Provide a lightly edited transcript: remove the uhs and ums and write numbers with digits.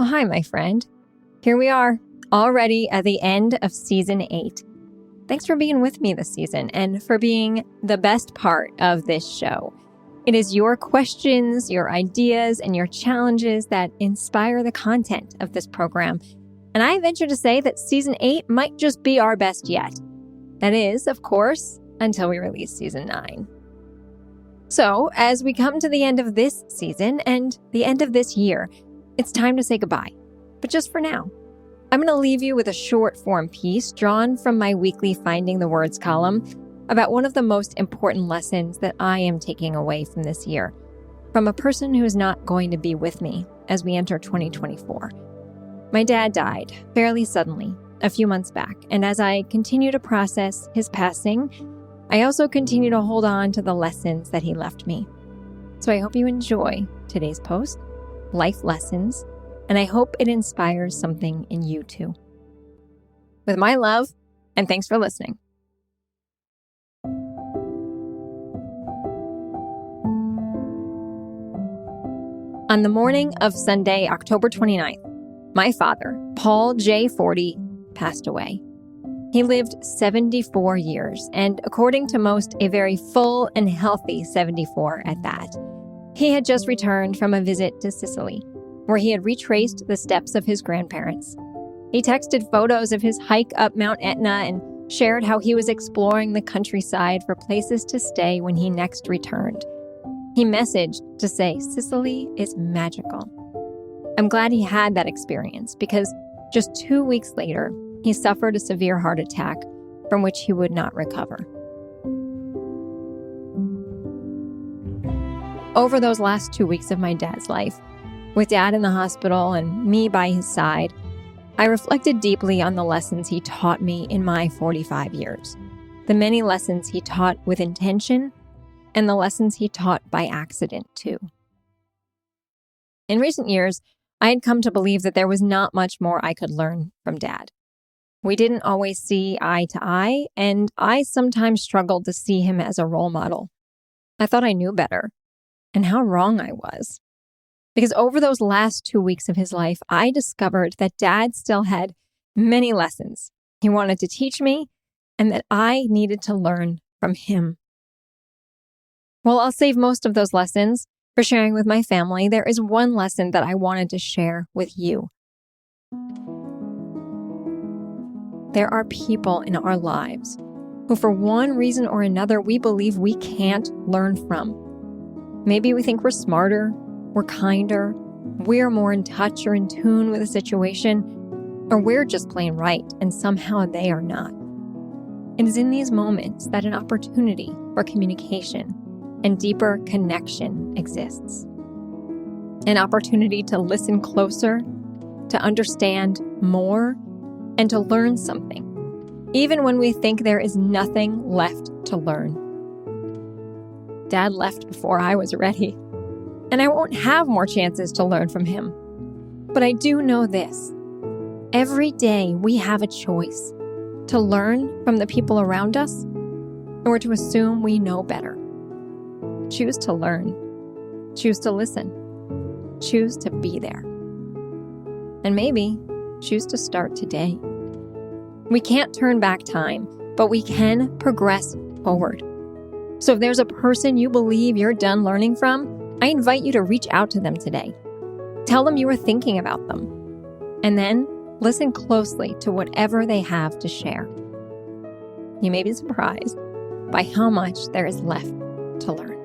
Oh, hi, my friend. Here we are, already at the end of Season 8. Thanks for being with me this season and for being the best part of this show. It is your questions, your ideas, and your challenges that inspire the content of this program. And I venture to say that Season 8 might just be our best yet. That is, of course, until we release Season 9. So, as we come to the end of this season and the end of this year, it's time to say goodbye, but just for now. I'm going to leave you with a short-form piece drawn from my weekly Finding the Words column about one of the most important lessons that I am taking away from this year, from a person who is not going to be with me as we enter 2024. My dad died fairly suddenly a few months back, and as I continue to process his passing, I also continue to hold on to the lessons that he left me. So I hope you enjoy today's post, Life Lessons, and I hope it inspires something in you too. With my love, and thanks for listening. On the morning of Sunday, October 29th, my father, Paul J. Forty, passed away. He lived 74 years, and according to most, a very full and healthy 74 at that. He had just returned from a visit to Sicily, where he had retraced the steps of his grandparents. He texted photos of his hike up Mount Etna and shared how he was exploring the countryside for places to stay when he next returned. He messaged to say Sicily is magical. I'm glad he had that experience because just 2 weeks later, he suffered a severe heart attack from which he would not recover. Over those last 2 weeks of my dad's life, with Dad in the hospital and me by his side, I reflected deeply on the lessons he taught me in my 45 years. The many lessons he taught with intention and the lessons he taught by accident too. In recent years, I had come to believe that there was not much more I could learn from Dad. We didn't always see eye to eye, and I sometimes struggled to see him as a role model. I thought I knew better, and how wrong I was. Because over those last 2 weeks of his life, I discovered that Dad still had many lessons he wanted to teach me and that I needed to learn from him. While I'll save most of those lessons for sharing with my family, there is one lesson that I wanted to share with you. There are people in our lives who, for one reason or another, we believe we can't learn from. Maybe we think we're smarter, we're kinder, we're more in touch or in tune with a situation, or we're just plain right and somehow they are not. It is in these moments that an opportunity for communication and deeper connection exists. An opportunity to listen closer, to understand more, and to learn something, even when we think there is nothing left to learn. Dad left before I was ready, and I won't have more chances to learn from him. But I do know this. Every day we have a choice to learn from the people around us or to assume we know better. Choose to learn. Choose to listen. Choose to be there. And maybe choose to start today. We can't turn back time, but we can progress forward. So if there's a person you believe you're done learning from, I invite you to reach out to them today. Tell them you were thinking about them. And then listen closely to whatever they have to share. You may be surprised by how much there is left to learn.